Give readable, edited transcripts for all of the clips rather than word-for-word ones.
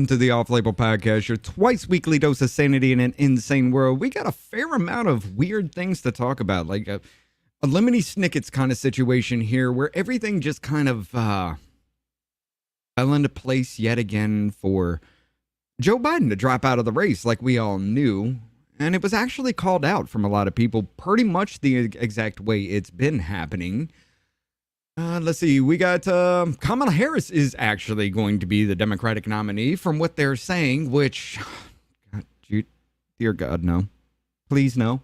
Welcome to the Off-Label Podcast, your twice weekly dose of sanity in an insane world. We got a fair amount of weird things to talk about, like a Lemony Snicket's kind of situation here, where everything just kind of fell into place yet again for Joe Biden to drop out of the race like we all knew. And it was actually called out from a lot of people pretty much the exact way it's been happening. Let's see. We got Kamala Harris is actually going to be the Democratic nominee from what they're saying, which, God, dear God, no. Please, no.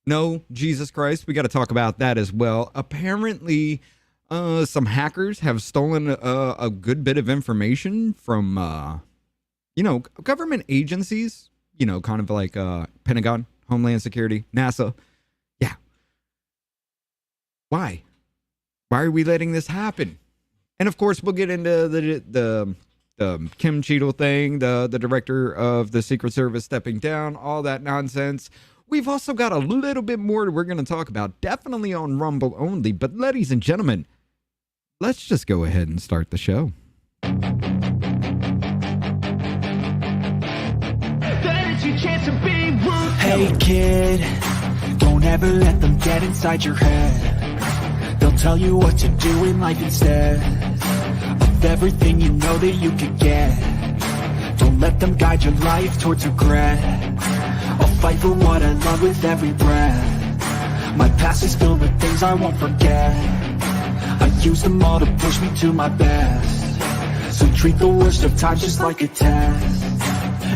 No, Jesus Christ. We got to talk about that as well. Apparently, some hackers have stolen a good bit of information from, government agencies. Kind of like Pentagon, Homeland Security, NASA. Yeah. Why? Why are we letting this happen? And of course, we'll get into the Kim Cheadle thing, the director of the Secret Service stepping down, all that nonsense. We've also got a little bit more we're going to talk about, definitely on Rumble only. But ladies and gentlemen, let's just go ahead and start the show. Hey kid, don't ever let them get inside your head. They'll tell you what to do in life instead of everything you know that you could get. Don't let them guide your life towards regret. I'll fight for what I love with every breath. My past is filled with things I won't forget. I use them all to push me to my best. So treat the worst of times just like a test.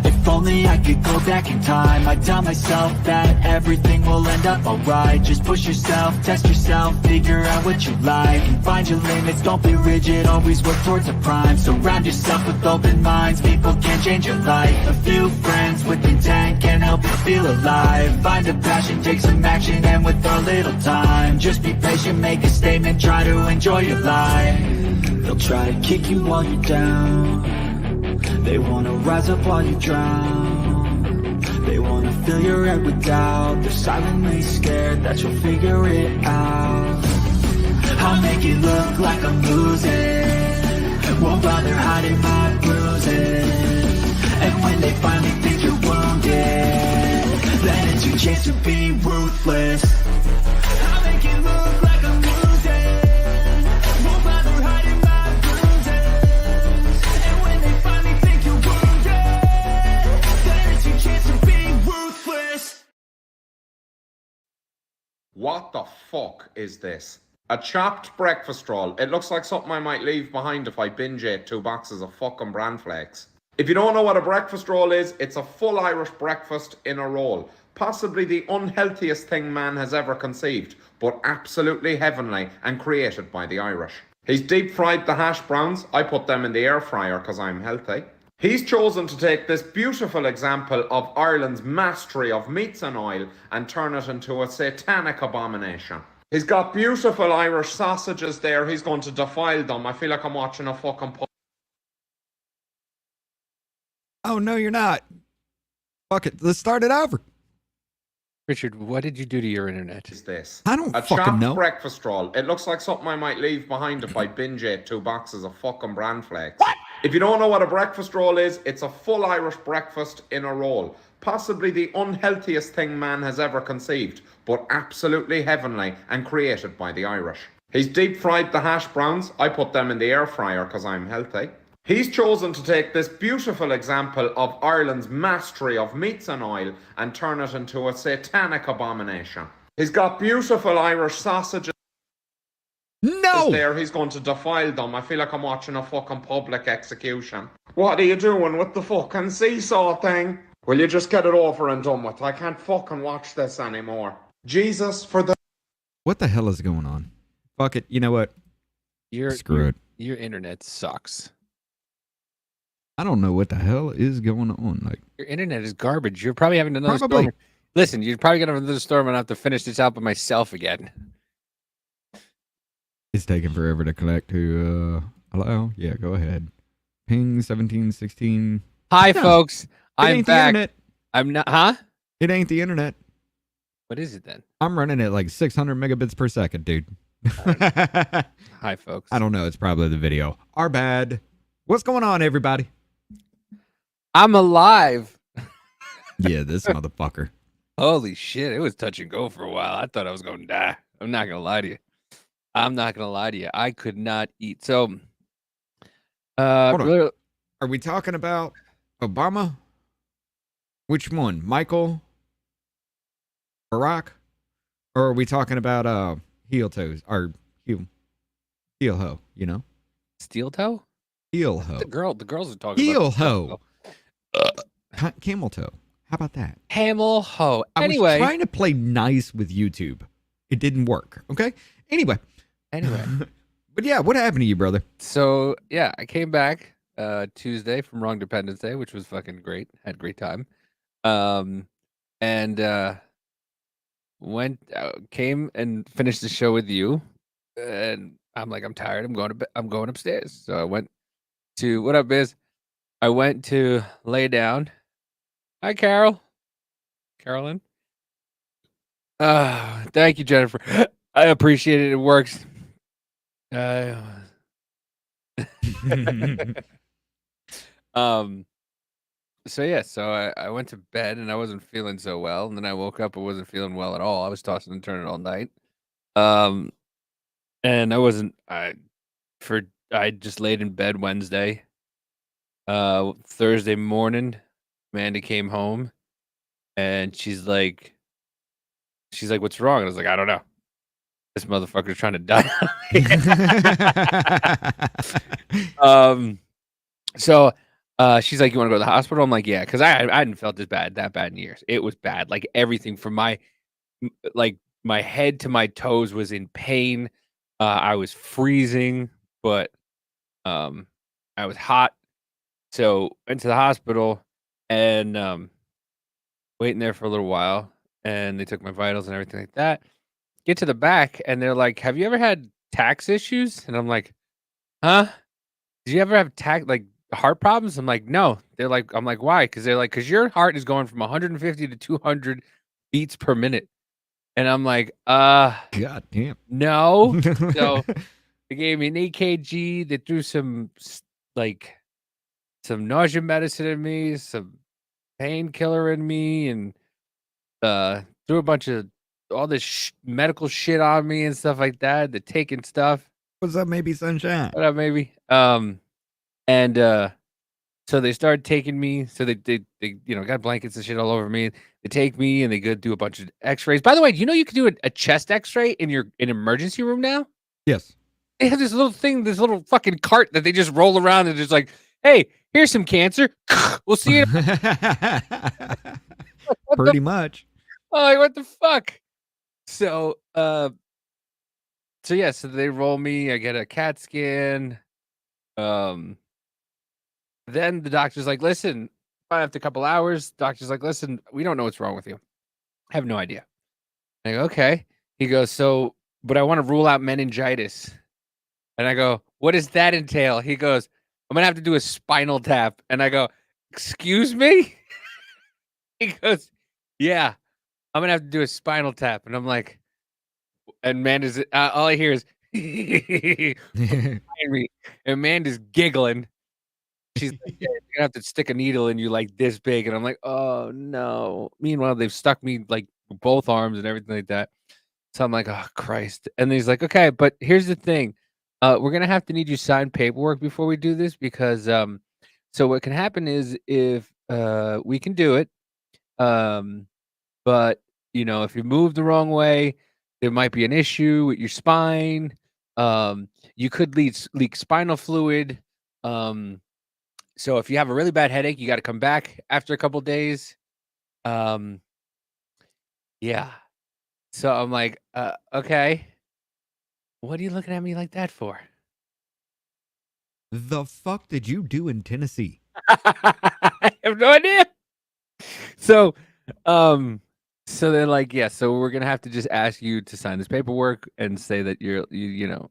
If only I could go back in time, I'd tell myself that everything will end up alright. Just push yourself, test yourself, figure out what you like, and find your limits, don't be rigid, always work towards a prime. Surround yourself with open minds, people can change your life. A few friends with intent can help you feel alive. Find a passion, take some action, and with a little time, just be patient, make a statement, try to enjoy your life. They'll try to kick you while you're down. They wanna rise up while you drown. They wanna fill your head with doubt. They're silently scared that you'll figure it out. I'll make it look like I'm losing. Won't bother hiding my bruises. And when they finally think you're wounded, then it's your chance to be ruthless. I'll make it look like I'm losing. Won't bother hiding my bruises. And when they finally think you're wounded, then it's your chance to be ruthless. What the fuck is this? A chopped breakfast roll. It looks like something I might leave behind if I binge ate 2 boxes of fucking bran flakes. If you don't know what a breakfast roll is, it's a full Irish breakfast in a roll. Possibly the unhealthiest thing man has ever conceived, but absolutely heavenly and created by the Irish. He's deep fried the hash browns. I put them in the air fryer because I'm healthy. He's chosen to take this beautiful example of Ireland's mastery of meats and oil and turn it into a satanic abomination. He's got beautiful Irish sausages there. He's going to defile them. I feel like I'm watching a fucking Oh, no, you're not. Fuck it. Let's start it over. Richard, what did you do to your internet? Is this? I don't a fucking chopped know. breakfast roll. It looks like something I might leave behind if I binge ate 2 boxes of fucking bran flakes. What? If you don't know what a breakfast roll is, it's a full Irish breakfast in a roll. Possibly the unhealthiest thing man has ever conceived, but absolutely heavenly and created by the Irish. He's deep fried the hash browns. I put them in the air fryer because I'm healthy. He's chosen to take this beautiful example of Ireland's mastery of meats and oil and turn it into a satanic abomination. He's got beautiful Irish sausages. No! There, he's going to defile them. I feel like I'm watching a fucking public execution. What are you doing with the fucking seesaw thing? Will you just get it over and done with? I can't fucking watch this anymore. Jesus, for the... What the hell is going on? Fuck it. You know what? Screw it. Your internet sucks. I don't know what the hell is going on. Like, Your internet is garbage. You're probably having another Probably. storm. Listen, you're probably going to have another storm and I have to finish this out by myself again. it's taking forever to connect to, hello? Yeah, go ahead. Ping 1716. Hi, No, folks. It I'm ain't back. the internet. I'm not... Huh? It ain't the internet. What is it then? I'm running at like 600 megabits per second, dude. Hi, folks. I don't know. It's probably the video. Our bad. What's going on, everybody? I'm alive. Yeah, this motherfucker. Holy shit. It was touch and go for a while. I thought I was going to die. I'm not going to lie to you. I could not eat. So, Hold on. really- Are we talking about Obama? Which one? Michael? Barack? Or are we talking about heel toes or heel ho, you know? steel toe? Heel ho. The girls are talking Heel about ho. Camel toe. How about that? camel hoe. I was Anyway, trying to play nice with YouTube. It didn't work. Okay. Anyway. But yeah, what happened to you, brother? So yeah, I came back Tuesday from Wrong Dependence Day, which was fucking great. Had a great time. And came and finished the show with you, and I'm like, I'm tired. I'm going to bed. I'm going upstairs. So I went to what up, Biz? I went to lay down. Hi, Carolyn. Thank you, Jennifer. I appreciate it. It works. Um. So yeah, I went to bed and I wasn't feeling so well, and then I woke up and wasn't feeling well at all. I was tossing and turning all night. Um, and I just laid in bed Wednesday. Thursday morning, Amanda came home and she's like, "What's wrong?" And I was like, "I don't know. This motherfucker's trying to die." So she's like, "You want to go to the hospital?" I'm like, "Yeah," because I hadn't felt that bad in years. It was bad. Like everything from my head to my toes was in pain. I was freezing, but I was hot. So went to the hospital and waiting there for a little while, and they took my vitals and everything like that. Get to the back, and they're like, "Have you ever had tax issues?" And I'm like, "Huh? Did you ever have heart problems?" I'm like, "No." I'm like, "Why?" Because they're like, "Because your heart is going from 150 to 200 beats per minute." And I'm like, God damn. no." So they gave me an EKG. They threw some nausea medicine in me, some painkiller in me, and threw a bunch of all this medical shit on me and stuff like that. The taking stuff. What's up, maybe sunshine? What up, maybe? And so they started taking me. So they got blankets and shit all over me. They take me and they go do a bunch of X-rays. By the way, do you know you can do a chest X-ray in your emergency room now? Yes. They have this little thing, this little fucking cart that they just roll around and just like, "Hey, here's some cancer. We'll see you." Pretty much. Oh, like, what the fuck? So, yeah, so they roll me. I get a CAT scan. Then the doctor's like, "Listen, after a couple hours, doctor's like, "Listen, we don't know what's wrong with you. I have no idea." I go, "Okay." He goes, "So, but I want to rule out meningitis." And I go, "What does that entail?" He goes, "I'm gonna have to do a spinal tap." And I go, "Excuse me?" He goes, "Yeah, I'm gonna have to do a spinal tap." And I'm like, and Amanda's all I hear is behind me. And Amanda's giggling. She's like, "Yeah, you're gonna have to stick a needle in you like this big." And I'm like, "Oh no." Meanwhile, they've stuck me like both arms and everything like that. So I'm like, "Oh Christ." And he's like, "Okay, but here's the thing. We're gonna have to need you sign paperwork before we do this because so what can happen is if we can do it, but if you move the wrong way, there might be an issue with your spine. You could leak spinal fluid. So if you have a really bad headache, you got to come back after a couple days." Um, yeah. So I'm like, okay. What are you looking at me like that for? The fuck did you do in Tennessee? I have no idea. So, so they're like, "Yeah, so we're gonna have to just ask you to sign this paperwork and say that you." I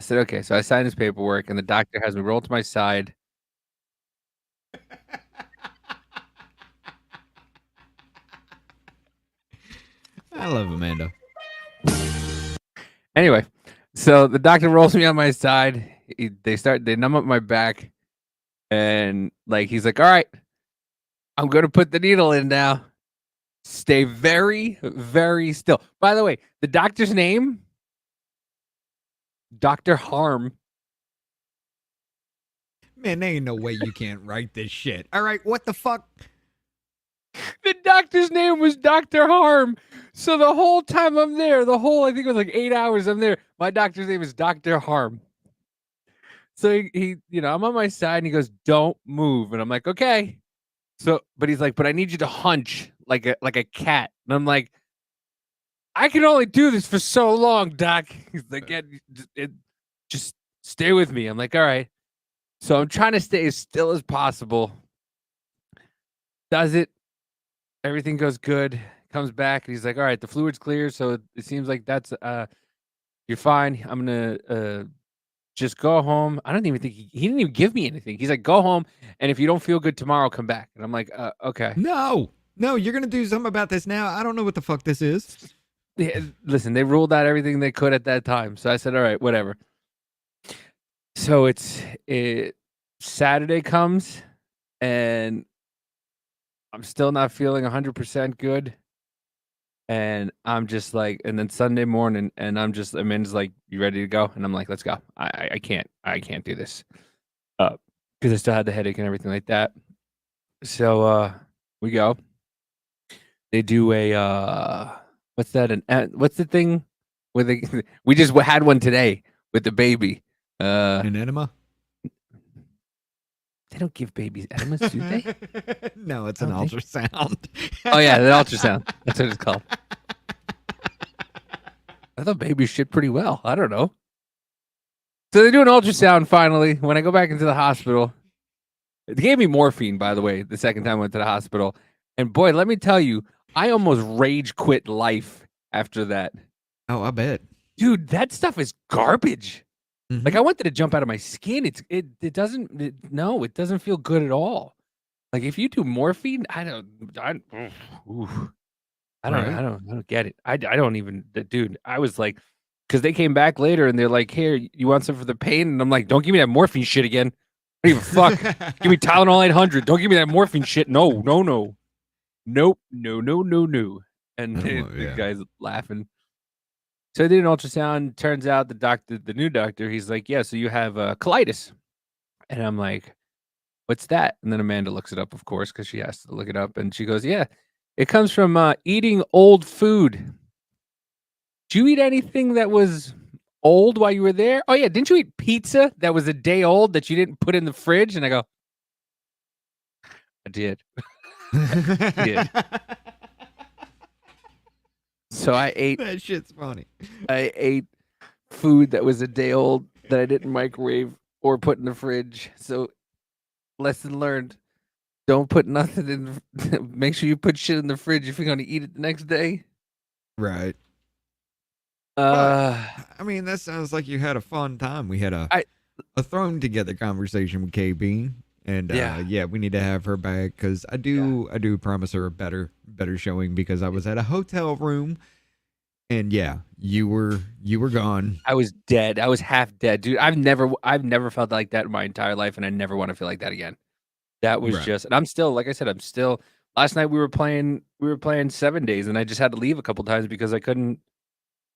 said, "Okay." So I signed this paperwork, and the doctor has me roll to my side. I love Amanda. Anyway, so the doctor rolls me on my side. They numb up my back, And like he's like, all right, I'm gonna put the needle in now. Stay very, very still. By the way, the doctor's name, Dr. Harm. Man, there ain't no way you can't write this shit. All right, what the fuck? The doctor's name was Dr. Harm. So the whole time I'm there, I think it was like 8 hours I'm there, my doctor's name is Dr. Harm. So he I'm on my side and he goes, don't move. And I'm like, okay. So, but he's like, but I need you to hunch like a cat. And I'm like, I can only do this for so long, doc. He's like, yeah, just stay with me. I'm like, all right. So I'm trying to stay as still as possible. Does it? Everything goes good. Comes back and he's like, all right, the fluid's clear. So it seems like that's you're fine. I'm gonna just go home. I don't even think he didn't even give me anything. He's like, go home, and if you don't feel good tomorrow, come back. And I'm like, okay. No, you're gonna do something about this now. I don't know what the fuck this is. Yeah, listen, they ruled out everything they could at that time. So I said, all right, whatever. So Saturday comes and I'm still not feeling 100% good. And I'm just like, and then Sunday morning, and Amanda's like, you ready to go? And I'm like, let's go. I can't do this. Because I still had the headache and everything like that. So we go. They do a what's that? What's the thing with we just had one today with the baby. An enema? They don't give babies enemas, do they? No, it's an ultrasound. Oh yeah, the ultrasound. That's what it's called. I thought babies shit pretty well. I don't know. So they do an ultrasound finally. When I go back into the hospital, they gave me morphine, by the way, the second time I went to the hospital. And boy, let me tell you, I almost rage quit life after that. Oh, I bet. Dude, that stuff is garbage. Mm-hmm. Like I wanted to jump out of my skin. It doesn't feel good at all. Like if you do morphine, I don't get it. I don't even, dude. I was like, because they came back later and they're like, here, you want some for the pain? And I'm like, don't give me that morphine shit again. I don't even fuck. Give me Tylenol 800. Don't give me that morphine shit. No. Nope. No. And the guy's laughing. So I did an ultrasound. Turns out the new doctor, he's like, yeah, so you have colitis. And I'm like, what's that? And then Amanda looks it up, of course, because she has to look it up. And she goes, yeah, it comes from eating old food. Did you eat anything that was old while you were there? Oh, yeah. Didn't you eat pizza that was a day old that you didn't put in the fridge? And I go, I did. I did. So I ate. That shit's funny. I ate food that was a day old that I didn't microwave or put in the fridge. So lesson learned. Don't put nothing in. Make sure you put shit in the fridge if you're going to eat it the next day. Right. I mean, that sounds like you had a fun time. We had a thrown together conversation with KB, and we need to have her back because I do promise her a better showing because I was at a hotel room, and you were gone. I was dead. I was half dead, dude. I've never felt like that in my entire life, and I never want to feel like that again. That was just, and I'm still, like I said, last night we were playing 7 days, and I just had to leave a couple times because I couldn't.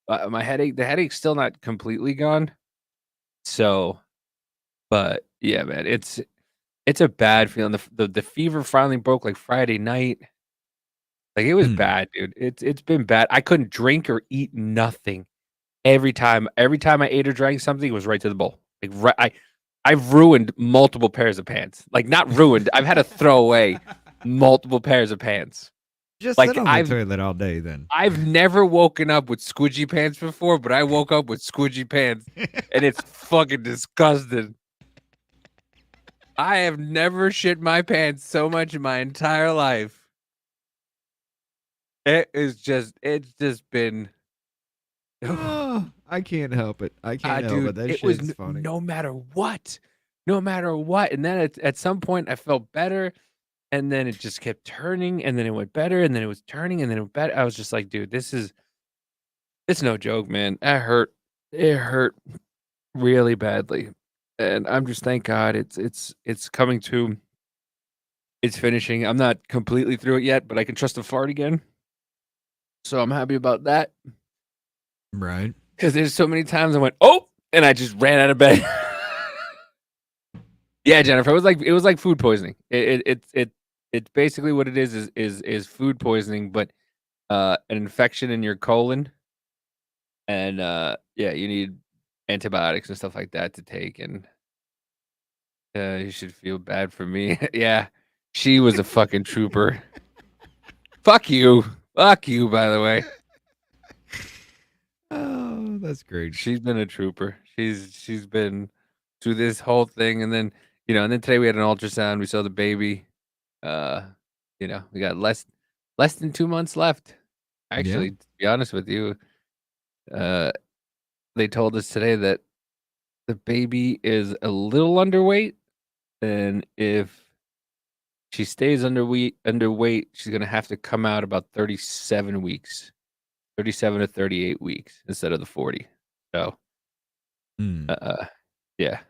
The headache's still not completely gone. So, but yeah, man, it's a bad feeling. The fever finally broke like Friday night. Like it was bad, dude. It's been bad. I couldn't drink or eat nothing. Every time I ate or drank something, it was right to the bowl. Like I've ruined multiple pairs of pants. Like not ruined. I've had to throw away multiple pairs of pants. Just sit on the toilet all day then. I've never woken up with squidgy pants before, but I woke up with squidgy pants, and it's fucking disgusting. I have never shit my pants so much in my entire life. It's just been. Oh, I can't help it. I can't help it. That shit's funny. No matter what. And then at some point I felt better. And then it just kept turning, and then it went better, and then it was turning, and then it went better. I was just like, dude, it's no joke, man. It hurt really badly. And I'm just thank God it's coming to it's finishing. I'm not completely through it yet, but I can trust the fart again. So I'm happy about that. Right. Because there's so many times I went, oh, and I just ran out of bed. Yeah, Jennifer, it was like food poisoning. It's basically what it is food poisoning, but an infection in your colon, and yeah, you need antibiotics and stuff like that to take, and you should feel bad for me. Yeah, she was a fucking trooper. Fuck you, fuck you. By the way, Oh, that's great. she's been a trooper. She's been through this whole thing, and then and then today we had an ultrasound. We saw the baby. Uh, we got less than 2 months left. Yeah. Actually, to be honest with you, uh, they told us today that the baby is a little underweight, and if she stays underweight, she's gonna have to come out about 37 weeks, 37 to 38 weeks instead of the 40. So, Hmm. yeah.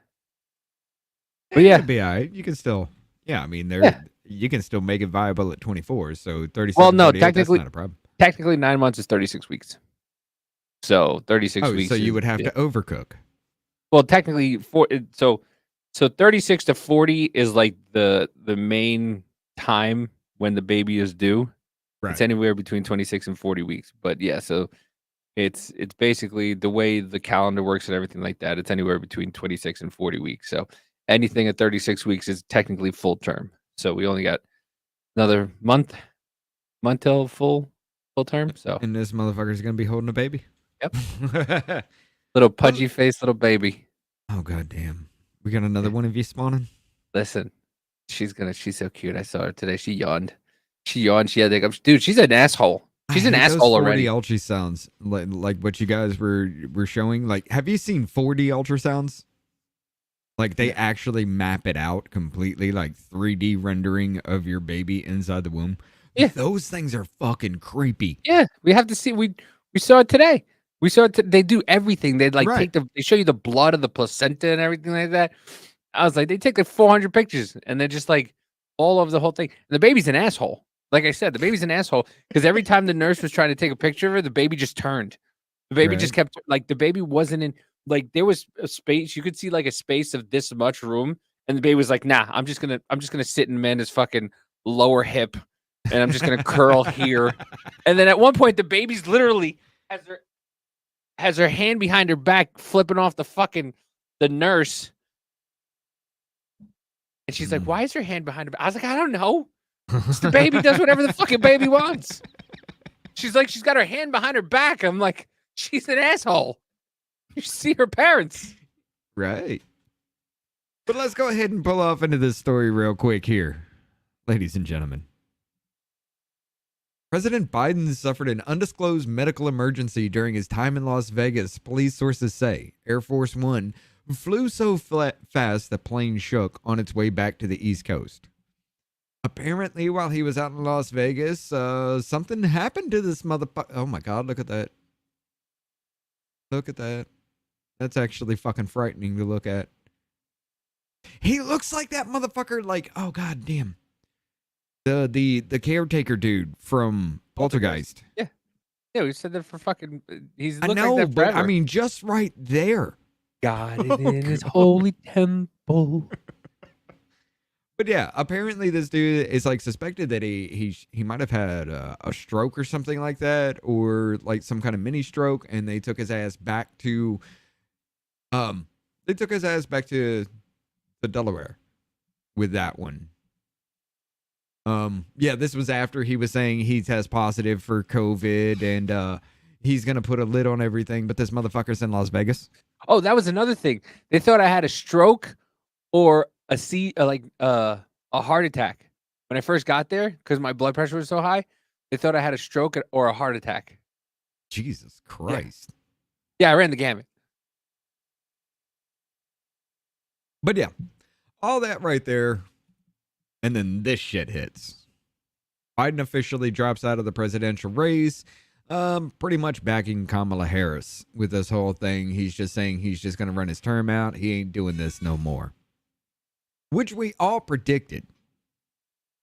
But yeah, It'd be all right. You can still, yeah, I mean, yeah. you can still make it viable at 24. So Well, 37, no, 38, that's not a problem. technically 9 months is 36 weeks. So 36 Oh, weeks. so you would is, have yeah. to overcook. Well, technically, so 36 to 40 is like the main time when the baby is due. Right. It's anywhere between 26 and 40 weeks. But yeah, so it's basically the way the calendar works and everything like that. It's anywhere between 26 and 40 weeks. So anything at 36 weeks is technically full term. So we only got another month till full term. So And this motherfucker's going to be holding a baby. yep, little pudgy face little baby. Oh, goddamn. We got another one of you spawning? Listen, she's so cute. I saw her today. She yawned. She had like, dude, she's an asshole. She's an asshole already. 40 ultrasounds, like what you guys were showing. Like, have you seen 4D ultrasounds? Like, they actually map it out completely, like 3D rendering of your baby inside the womb. Yeah. Those things are fucking creepy. Yeah, we have to see. We saw it today. We saw it. They do everything. They like Right. they show you the blood of the placenta and everything like that. I was like, they take like 400 pictures and they're just like all over the whole thing. And the baby's an asshole. Like I said, the baby's an asshole because every time the nurse was trying to take a picture of her, the baby just turned. The baby just kept like the baby wasn't in like there was a space you could see like a space of this much room, and the baby was like, "Nah, I'm just gonna sit in Amanda's fucking lower hip, and I'm just gonna curl here." And then at one point, the baby's literally has her hand behind her back, flipping off the nurse. And she's like, "Why is her hand behind her back?" I was like, "I don't know. The baby does whatever the fucking baby wants." She's like, she's got her hand behind her back. I'm like, she's an asshole. You see her parents. Right. But let's go ahead and pull off into this story real quick here, ladies and gentlemen. President Biden suffered an undisclosed medical emergency during his time in Las Vegas, police sources say. Air Force One flew so fast the plane shook on its way back to the East Coast. Apparently, while he was out in Las Vegas, something happened to this motherfucker. Oh my God, look at that. Look at that. That's actually fucking frightening to look at. He looks like that motherfucker, like, oh God damn. The caretaker dude from Poltergeist. Yeah. Yeah, we said that for fucking he's I looked know, like that but forever. I mean just right there. God in his holy temple. But yeah, apparently this dude is like suspected that he might have had a stroke or something like that, or like some kind of mini stroke, and they took his ass back to Delaware with that one. Yeah, this was after he was saying he tests positive for COVID and he's gonna put a lid on everything, but this motherfucker's in Las Vegas. Oh, that was another thing. They thought I had a stroke or a heart attack when I first got there because my blood pressure was so high. They thought I had a stroke or a heart attack. Jesus Christ. Yeah, I ran the gamut. But yeah, all that right there. And then this shit hits. Biden officially drops out of the presidential race. Pretty much backing Kamala Harris with this whole thing. He's just saying he's just going to run his term out. He ain't doing this no more. Which we all predicted.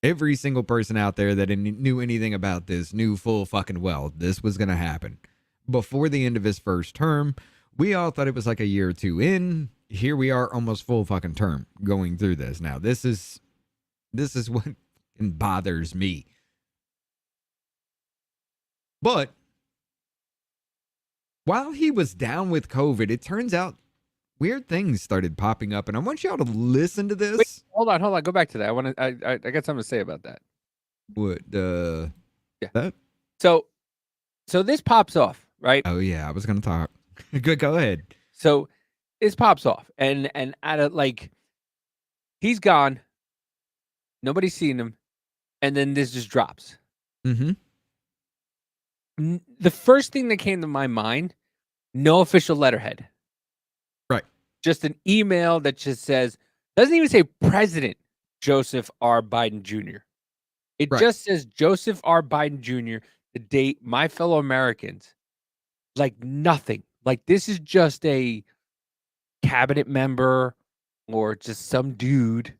Every single person out there that knew anything about this knew full fucking well this was going to happen. Before the end of his first term, we all thought it was like a year or two in. Here we are, almost full fucking term, going through this. Now, this is what bothers me. But while he was down with COVID, it turns out weird things started popping up, and I want y'all to listen to this. Wait, hold on. Go back to that. I got something to say about that. What? Yeah. That? So this pops off, right? Oh yeah, I was gonna talk. Good, go ahead. So this pops off, and at a, like, he's gone. Nobody's seen him, and then this just drops. Mm-hmm. The first thing that came to my mind, no official letterhead. Right. Just an email that just says, doesn't even say President Joseph R. Biden Jr. It just says Joseph R. Biden Jr., the date, my fellow Americans. Like nothing. Like this is just a cabinet member or just some dude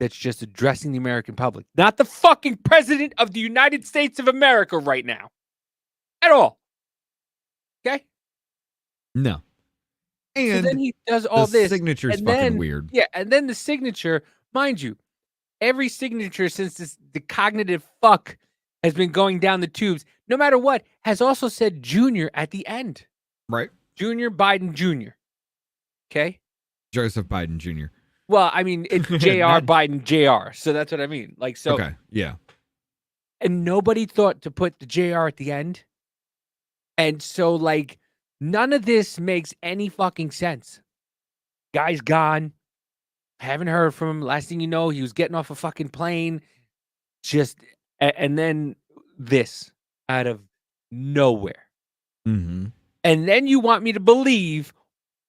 that's just addressing the American public. Not the fucking president of the United States of America right now. At all. Okay? No. And so then he does all this. The signature's and fucking then, weird. Yeah, and then the signature, mind you, every signature since the cognitive fuck has been going down the tubes, no matter what, has also said Junior at the end. Right. Junior Biden Jr. Okay? Joseph Biden Jr. Well, I mean, it's J.R. Biden Jr., so that's what I mean. Like, so. Okay, yeah. And nobody thought to put the J.R. at the end. And so, like, none of this makes any fucking sense. Guy's gone. Haven't heard from him. Last thing you know, he was getting off a fucking plane. Just, and then this out of nowhere. Mm-hmm. And then you want me to believe,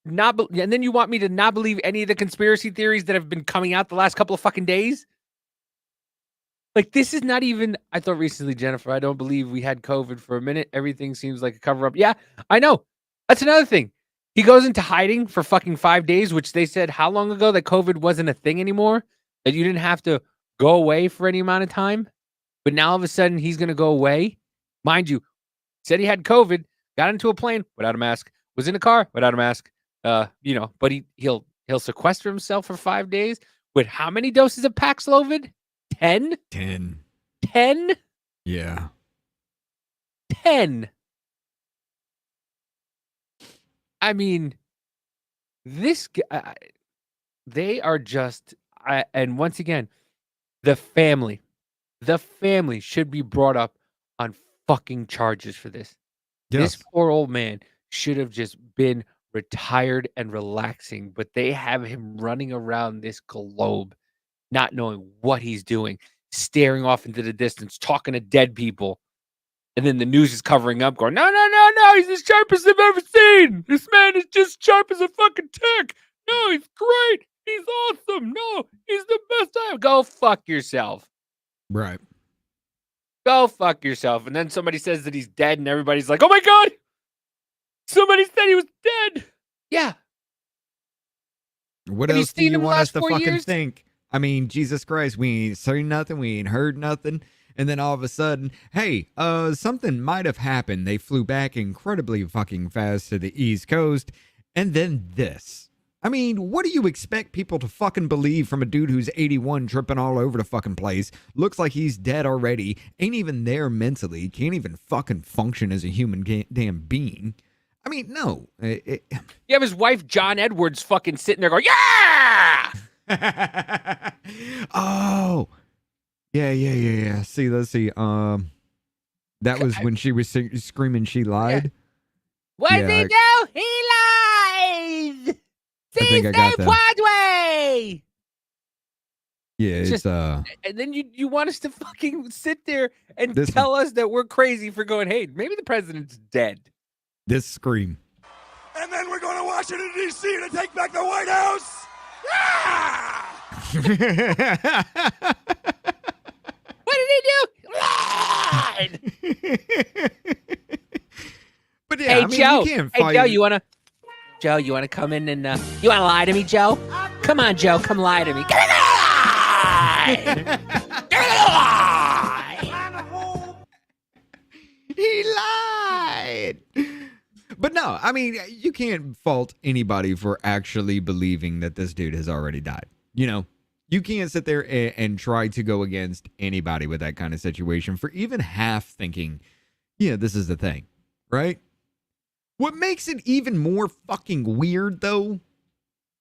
and then you want me to not believe any of the conspiracy theories that have been coming out the last couple of fucking days? Like, this is not even, I thought recently, Jennifer, I don't believe we had COVID for a minute. Everything seems like a cover-up. Yeah, I know. That's another thing. He goes into hiding for fucking 5 days, which they said how long ago that COVID wasn't a thing anymore? That you didn't have to go away for any amount of time? But now all of a sudden he's going to go away? Mind you, said he had COVID, got into a plane without a mask, was in a car without a mask, but he'll sequester himself for 5 days with how many doses of Paxlovid? 10? 10. 10? Yeah. 10. I mean, this guy, they are just, and once again, the family should be brought up on fucking charges for this. Yes. This poor old man should have just been retired and relaxing, but they have him running around this globe, not knowing what he's doing, staring off into the distance, talking to dead people. And then the news is covering up, going, no, he's as sharp as I've ever seen. This man is just sharp as a fucking tick. No, he's great. He's awesome. No, he's the best ever. Go fuck yourself. Right. Go fuck yourself. And then somebody says that he's dead, and everybody's like, oh my God, somebody said he was dead. Yeah. What else do you want us to fucking think? I mean, Jesus Christ, we ain't seen nothing. We ain't heard nothing. And then all of a sudden, hey, something might have happened. They flew back incredibly fucking fast to the East Coast. And then this. I mean, what do you expect people to fucking believe from a dude who's 81 tripping all over the fucking place? Looks like he's dead already. Ain't even there mentally. Can't even fucking function as a human damn being. I mean, no. You have his wife, John Edwards, fucking sitting there going, yeah! Oh. Yeah. See, let's see. That was when she was screaming she lied. What did he do? He lied! See, stay Broadway! Yeah, it's and then you want us to fucking sit there and tell us that we're crazy for going, hey, maybe the president's dead. This scream. And then we're going to Washington, D.C. to take back the White House! What did he do? Lied! mean, Joe. you can't Hey, fight. Joe, you wanna come in and you wanna lie to me, Joe? Come on, Joe, come lie to me. Give me the lie. Give me the lie. He lied. But no, I mean, you can't fault anybody for actually believing that this dude has already died. You know, you can't sit there and try to go against anybody with that kind of situation for even half thinking, yeah, this is the thing, right? What makes it even more fucking weird, though,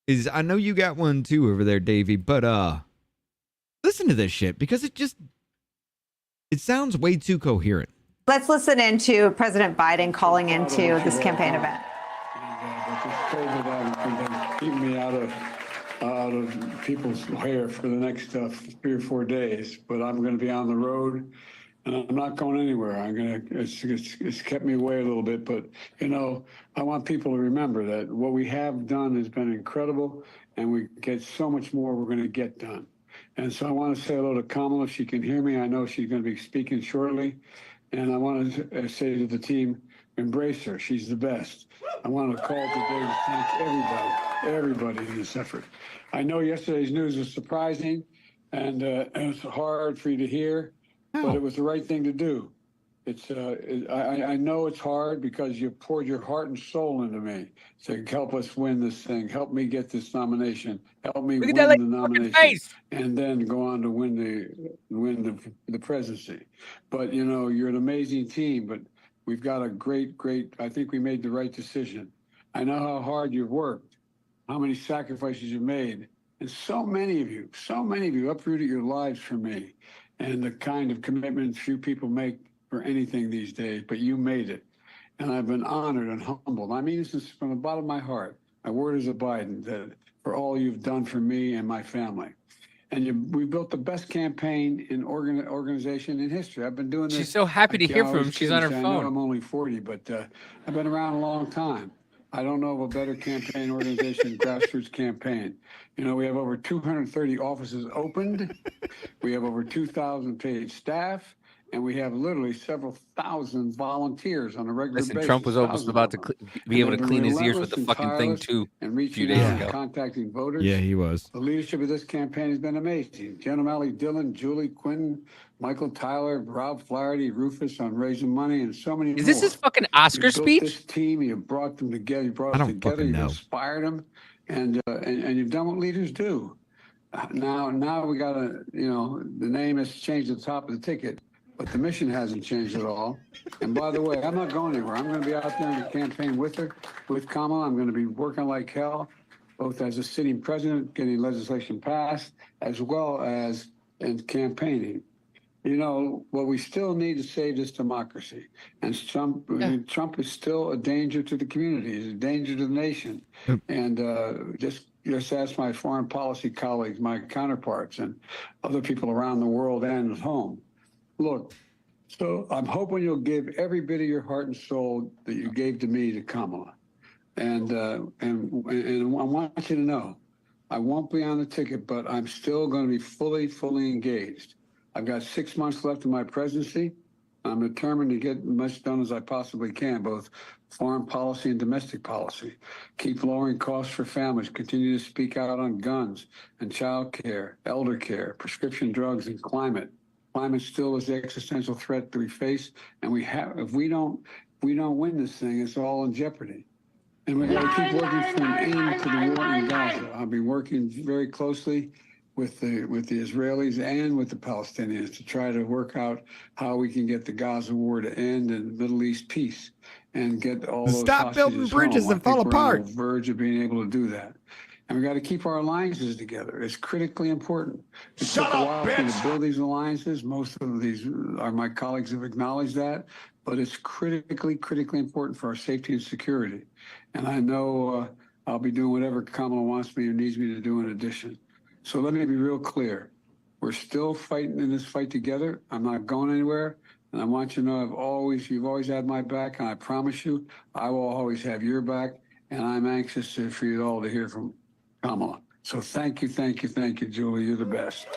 is I know you got one too over there, Davey, but listen to this shit because it sounds way too coherent. Let's listen into President Biden calling into this campaign event. But this COVID has been keeping me out of people's hair for the next 3 or 4 days. But I'm going to be on the road, and I'm not going anywhere. It's kept me away a little bit, but you know, I want people to remember that what we have done has been incredible, and we get so much more we're going to get done. And so I want to say hello to Kamala if she can hear me. I know she's going to be speaking shortly. And I want to say to the team, embrace her. She's the best. I want to call today to thank everybody in this effort. I know yesterday's news was surprising, and it was hard for you to hear, but it was the right thing to do. I know it's hard because you poured your heart and soul into me to help us win this thing. Help me get this nomination. Help me win the nomination, and then go on to win the presidency. But you know, you're an amazing team. But we've got a great. I think we made the right decision. I know how hard you've worked, how many sacrifices you've made, and so many of you uprooted your lives for me, and the kind of commitment few people make for anything these days, but you made it. And I've been honored and humbled. I mean this from the bottom of my heart. My word is a Biden, that for all you've done for me and my family. And we built the best campaign in organization in history. I've been doing this. She's so happy to hear from him. She's on her I phone. know I'm only 40, but I've been around a long time. I don't know of a better campaign organization, grassroots campaign. You know, we have over 230 offices opened. We have over 2,000 paid staff. And we have literally several thousand volunteers on a regular basis. Listen, Trump was almost about to be able to clean his ears with the fucking thing too a few days ago. Contacting voters. Yeah, he was. The leadership of this campaign has been amazing. Jen O'Malley Dillon, Julie Quinn, Michael Tyler, Rob Flaherty, Rufus on raising money, and so many more. Is this his fucking Oscar speech? This team, you brought them together. You brought us together. You inspired them, and you've done what leaders do. Now we got to, you know, the name has changed at the top of the ticket. But the mission hasn't changed at all. And by the way, I'm not going anywhere. I'm going to be out there in the campaign with her, with Kamala. I'm going to be working like hell, both as a sitting president, getting legislation passed, as well as in campaigning. You know, what we still need to save this democracy. And Trump is still a danger to the community. He's a danger to the nation. And just ask my foreign policy colleagues, my counterparts, and other people around the world and at home. Look, so I'm hoping you'll give every bit of your heart and soul that you gave to me to Kamala. And I want you to know, I won't be on the ticket, but I'm still going to be fully engaged. I've got 6 months left in my presidency. I'm determined to get as much done as I possibly can, both foreign policy and domestic policy. Keep lowering costs for families, continue to speak out on guns and child care, elder care, prescription drugs, and climate. Climate still is the existential threat that we face, and if we don't win this thing, it's all in jeopardy. And we're going to keep working for an end to the war in Gaza. I'll be working very closely with the Israelis and with the Palestinians to try to work out how we can get the Gaza war to end and Middle East peace and get all those stop building bridges home. and fall apart. We're on the verge of being able to do that. And we got to keep our alliances together. It's critically important. It took a while to build these alliances. Most of these are my colleagues have acknowledged that, but it's critically important for our safety and security. And I know I'll be doing whatever Kamala wants me or needs me to do in addition. So let me be real clear. We're still fighting in this fight together. I'm not going anywhere. And I want you to know you've always had my back, and I promise you, I will always have your back. And I'm anxious for you all to hear from Kamala. So thank you, Julie. You're the best.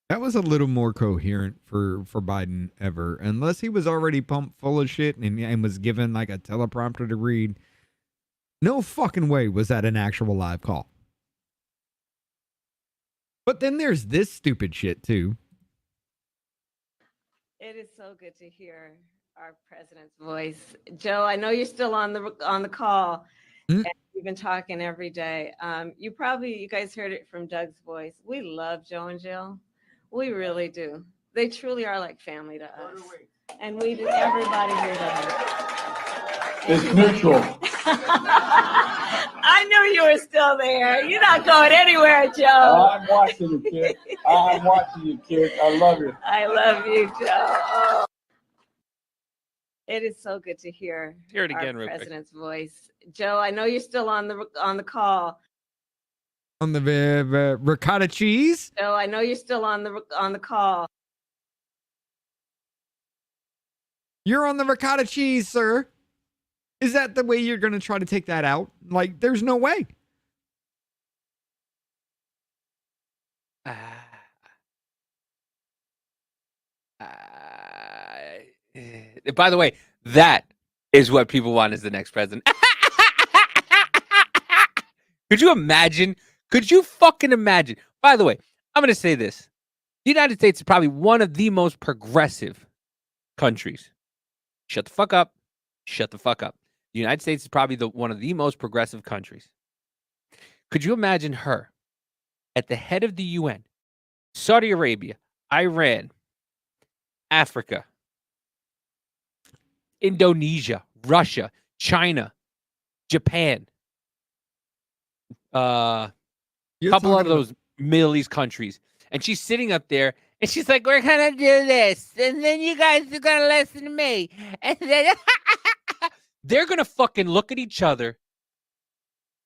That was a little more coherent for Biden ever, unless he was already pumped full of shit and was given like a teleprompter to read. No fucking way was that an actual live call. But then there's this stupid shit too. It is so good to hear our president's voice. Joe, I know you're still on the call. And we've been talking every day. You guys heard it from Doug's voice. We love Joe and Jill. We really do. They truly are like family to us. And we do, everybody here does. It's mutual. I knew you were still there. You're not going anywhere, Joe. I'm watching you, kid. I'm watching you, kid. I love you. I love you, Joe. Oh. It is so good to hear it again, our president's voice. Joe, I know you're still on the call. On the ricotta cheese? Joe, I know you're still on the call. You're on the ricotta cheese, sir. Is that the way you're going to try to take that out? Like, there's no way. By the way, that is what people want as the next president. Could you imagine? Could you fucking imagine? By the way, I'm going to say this. The United States is probably one of the most progressive countries. Shut the fuck up. Shut the fuck up. The United States is probably one of the most progressive countries. Could you imagine her at the head of the UN, Saudi Arabia, Iran, Africa, Indonesia, Russia, China, Japan, a couple of those Middle East countries. And she's sitting up there and she's like, we're going to do this. And then you guys are going to listen to me. And then they're going to fucking look at each other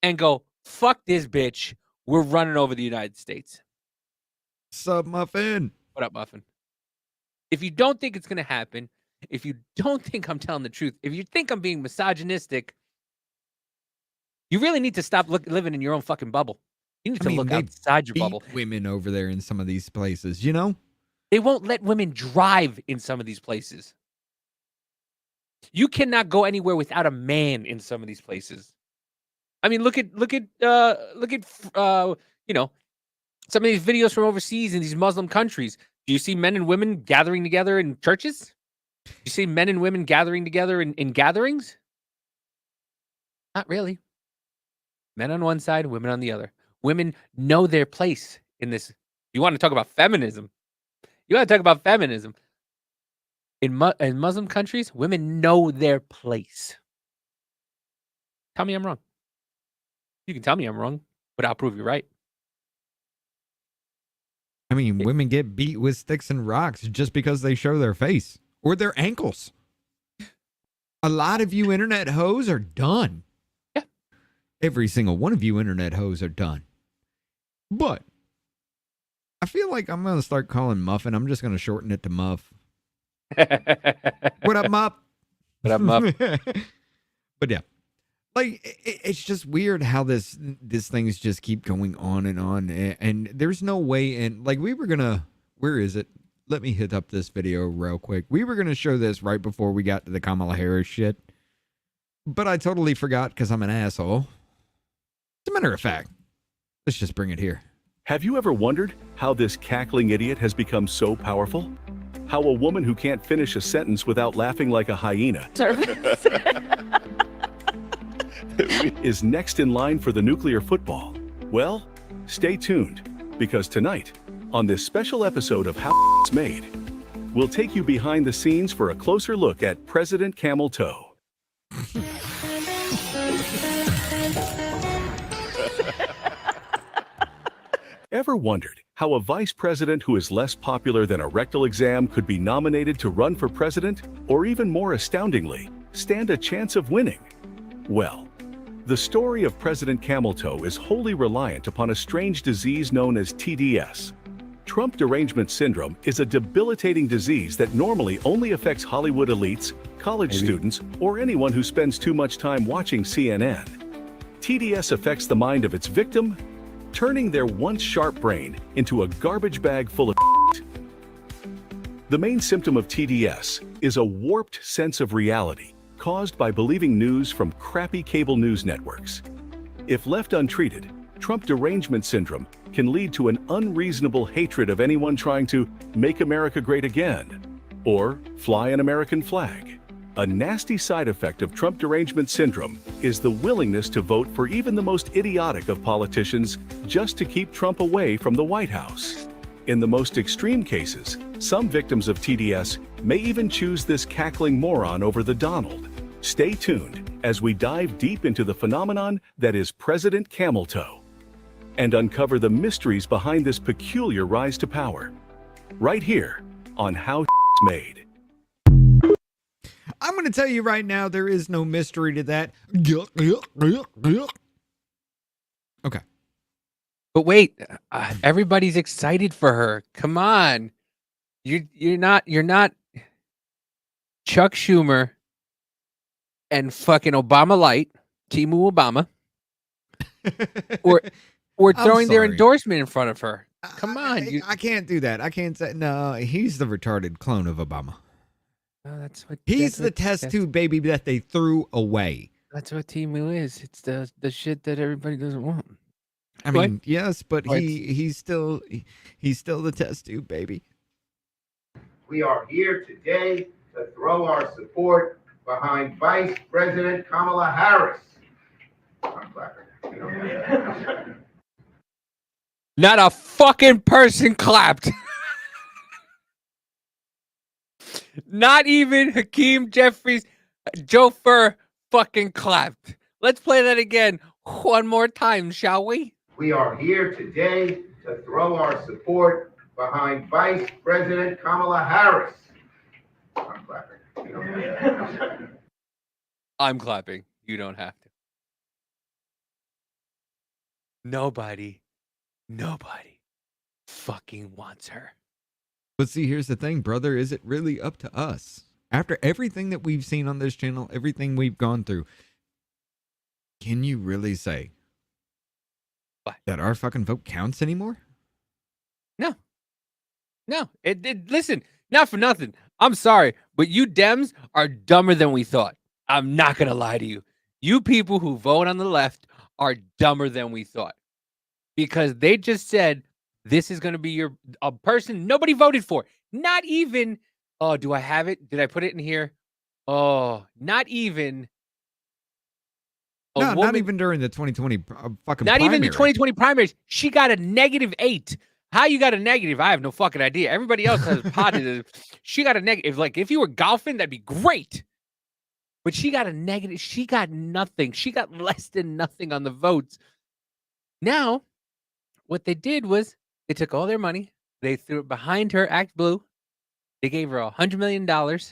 and go, fuck this bitch. We're running over the United States. Sup, Muffin? What up, Muffin? If you don't think it's going to happen, if you don't think I'm telling the truth, if you think I'm being misogynistic, you really need to stop living in your own fucking bubble. You need to look outside your bubble. Women over there in some of these places, you know? They won't let women drive in some of these places. You cannot go anywhere without a man in some of these places. I mean, look at you know, some of these videos from overseas in these Muslim countries. Do you see men and women gathering together in churches? Do you see men and women gathering together in gatherings? Not really. Men on one side, women on the other. Women know their place in this. You want to talk about feminism? You want to talk about feminism? In Muslim countries, women know their place. Tell me I'm wrong. You can tell me I'm wrong, but I'll prove you right. I mean, women get beat with sticks and rocks just because they show their face or their ankles. A lot of you internet hoes are done. Yeah. Every single one of you internet hoes are done. But I feel like I'm going to start calling Muffin. I'm just going to shorten it to Muff. What up, Muff? What up, Muff? But yeah. Like, it's just weird how this things just keep going on. And there's no way in. Like, we were going to. Where is it? Let me hit up this video real quick. We were going to show this right before we got to the Kamala Harris shit. But I totally forgot because I'm an asshole. As a matter of fact, let's just bring it here. Have you ever wondered how this cackling idiot has become so powerful? How a woman who can't finish a sentence without laughing like a hyena is next in line for the nuclear football? Well, stay tuned, because tonight, on this special episode of How It's Made, we'll take you behind the scenes for a closer look at President Camel Toe. Ever wondered how a vice president who is less popular than a rectal exam could be nominated to run for president, or even more astoundingly, stand a chance of winning? Well, the story of President Camel Toe is wholly reliant upon a strange disease known as TDS. Trump derangement syndrome is a debilitating disease that normally only affects Hollywood elites, college students, or anyone who spends too much time watching CNN. TDS affects the mind of its victim, turning their once sharp brain into a garbage bag full of The main symptom of TDS is a warped sense of reality caused by believing news from crappy cable news networks. If left untreated, Trump derangement syndrome can lead to an unreasonable hatred of anyone trying to make America great again or fly an American flag. A nasty side effect of Trump derangement syndrome is the willingness to vote for even the most idiotic of politicians just to keep Trump away from the White House. In the most extreme cases, some victims of TDS may even choose this cackling moron over the Donald. Stay tuned as we dive deep into the phenomenon that is President Camel Toe and uncover the mysteries behind this peculiar rise to power. Right here on How It's Made. I'm going to tell you right now, there is no mystery to that. Okay. But wait, everybody's excited for her. Come on. You're not Chuck Schumer and fucking Obama Light, Timu Obama, or throwing their endorsement in front of her. Come on. I can't do that. I can't say, no, he's the retarded clone of Obama. Oh, He's the test tube baby that they threw away. That's what Timu is. It's the shit that everybody doesn't want. I mean, yes, but he's still the test tube baby. We are here today to throw our support behind Vice President Kamala Harris. I'm clapping. Not a fucking person clapped. Not even Hakeem Jeffries, Joe Fur fucking clapped. Let's play that again one more time, shall we? We are here today to throw our support behind Vice President Kamala Harris. I'm clapping. I'm clapping. You don't have to. Nobody fucking wants her. But see, here's the thing, brother. Is it really up to us? After everything that we've seen on this channel, everything we've gone through, can you really say that our fucking vote counts anymore? No. Listen, not for nothing. I'm sorry, but you Dems are dumber than we thought. I'm not going to lie to you. You people who vote on the left are dumber than we thought. Because they just said, this is going to be a person nobody voted for. Not even, oh, do I have it? Did I put it in here? Oh, not even. Not even during the 2020 fucking Not primary. even the 2020 primaries. She got a -8. How you got a negative? I have no fucking idea. Everybody else has positive. She got a negative. Like, if you were golfing, that'd be great. But she got a negative. She got nothing. She got less than nothing on the votes. Now, what they did was they took all their money. They threw it behind her, Act Blue. They gave her $100 million. That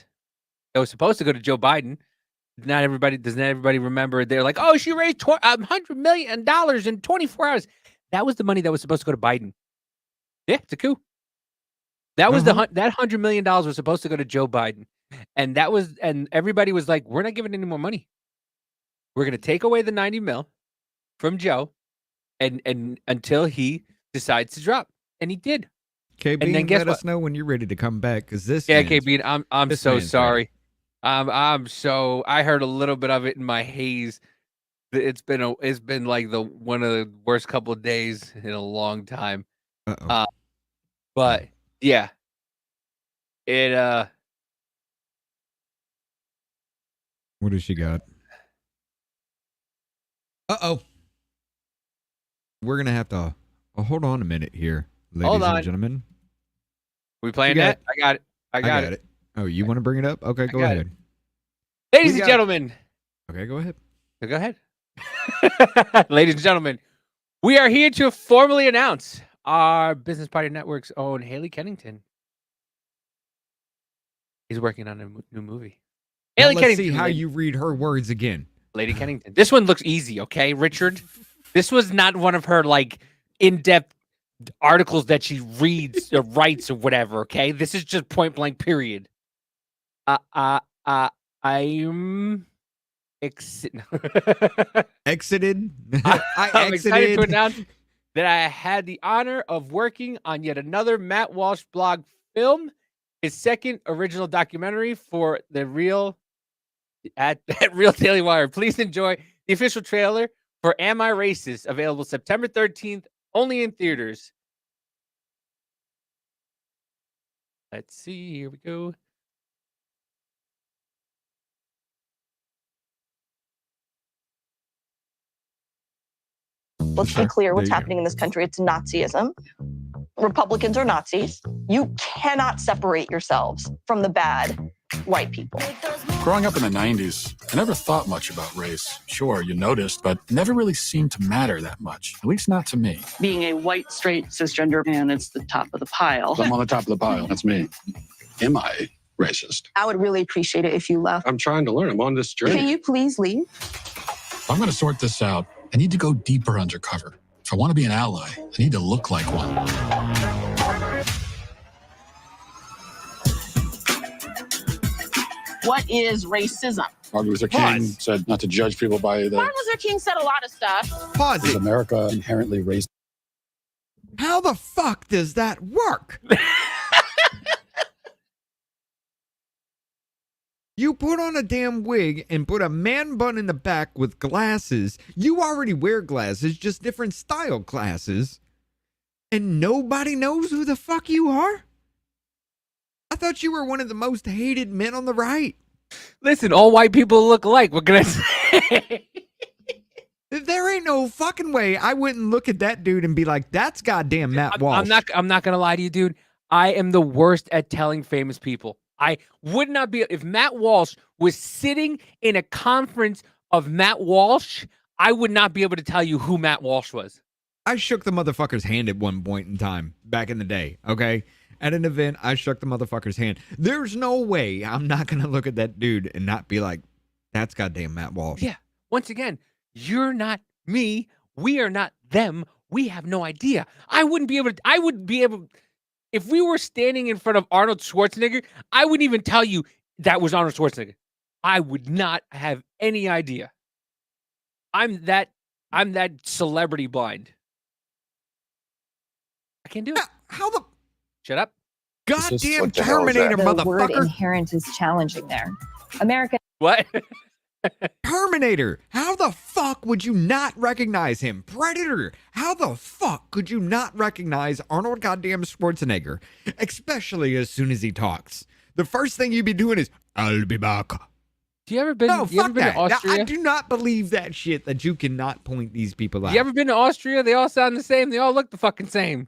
was supposed to go to Joe Biden. Does not everybody remember? They're like, oh, she raised $100 million in 24 hours. That was the money that was supposed to go to Biden. Yeah, it's a coup. That was that $100 million was supposed to go to Joe Biden. And everybody was like, we're not giving any more money. We're going to take away the 90 mil from Joe and until he decides to drop. And he did. KB, and then let us know when you're ready to come back, because this. Yeah, KB, I'm so sorry. I heard a little bit of it in my haze. It's been like one of the worst couple of days in a long time. But yeah, it What does she got? We're gonna have to hold on a minute here, ladies and gentlemen. We playing that? I got it. I got it. Oh, you want to bring it up? Okay, go ahead. Ladies and gentlemen. Okay, go ahead. Go ahead. Ladies and gentlemen, we are here to formally announce our Business Party Network's own Haley Kennington is working on a new movie. Now let's see how you read her words again. Lady Kennington. This one looks easy, okay, Richard? This was not one of her like in-depth articles that she reads or writes or whatever, okay? This is just point blank period. I'm exited. I'm excited to announce that I had the honor of working on yet another Matt Walsh blog film. his second original documentary for the Real at Real Daily Wire. Please enjoy the official trailer for Am I Racist? Available September 13th, only in theaters. Let's see. Here we go. Let's be clear what's happening in this country. It's Nazism. Republicans are Nazis. You cannot separate yourselves from the bad white people. Growing up in the 90s, I never thought much about race. Sure, you noticed, but never really seemed to matter that much, at least not to me. Being a white, straight, cisgender man, it's the top of the pile. I'm on the top of the pile. That's me. Am I racist? I would really appreciate it if you left. I'm trying to learn. I'm on this journey. Can you please leave? If I'm going to sort this out, I need to go deeper undercover. If I want to be an ally, I need to look like one. What is racism? Martin Luther King said not to judge people by the... Martin Luther King said a lot of stuff. Pause Is it. America inherently racist? How the fuck does that work? You put on a damn wig and put a man bun in the back with glasses. You already wear glasses, just different style glasses. And nobody knows who the fuck you are? I thought you were one of the most hated men on the right. Listen, all white people look alike. What can I say? There ain't no fucking way I wouldn't look at that dude and be like, that's goddamn Matt Walsh. I'm not gonna lie to you, dude. I am the worst at telling famous people. I would not be, if Matt Walsh was sitting in a conference of Matt Walsh, I would not be able to tell you who Matt Walsh was. I shook the motherfucker's hand at one point in time back in the day, okay? At an event, I shook the motherfucker's hand. There's no way I'm not going to look at that dude and not be like, that's goddamn Matt Walsh. Yeah. Once again, you're not me. We are not them. We have no idea. I would be able, if we were standing in front of Arnold Schwarzenegger, I wouldn't even tell you that was Arnold Schwarzenegger. I would not have any idea. I'm that celebrity blind. I can't do it. How the... Shut up. Goddamn Terminator, The word motherfucker. inherent is challenging there. America. What? Terminator. How the fuck would you not recognize him? Predator. How the fuck could you not recognize Arnold goddamn Schwarzenegger? Especially as soon as he talks. The first thing you'd be doing is, I'll be back. You ever been to Austria? I do not believe that shit that you cannot point these people out. You ever been to Austria? They all sound the same. They all look the fucking same.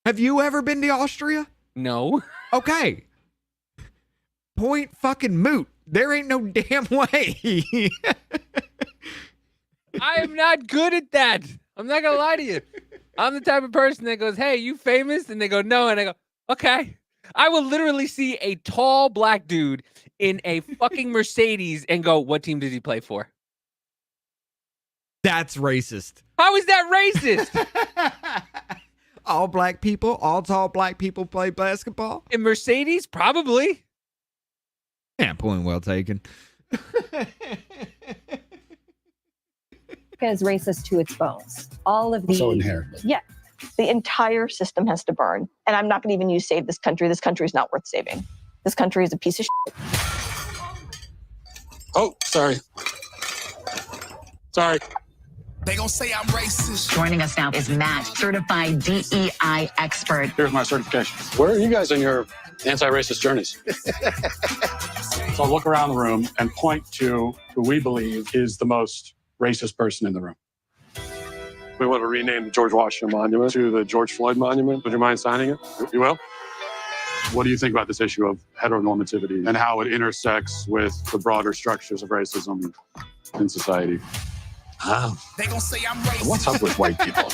Have you ever been to Austria? No. Okay. Point fucking moot. There ain't no damn way. I am not good at that. I'm not going to lie to you. I'm the type of person that goes, hey, you famous? And they go, no. And I go, okay. I will literally see a tall black dude in a fucking Mercedes and go, what team did he play for? That's racist. How is that racist? All black people, all tall black people play basketball? In Mercedes? Probably. Yeah, point well taken. Is racist to its bones. All of these. So inherently. Yeah. The entire system has to burn. And I'm not going to even use save this country. This country is not worth saving. This country is a piece of shit. Oh, sorry. Sorry. They gonna say I'm racist. Joining us now is Matt, certified DEI expert. Here's my certification. Where are you guys in your anti-racist journeys? So I'll look around the room and point to who we believe is the most racist person in the room. We want to rename the George Washington Monument to the George Floyd Monument. Would you mind signing it? You will? What do you think about this issue of heteronormativity and how it intersects with the broader structures of racism in society? They gonna say I'm racist. What's up with white people?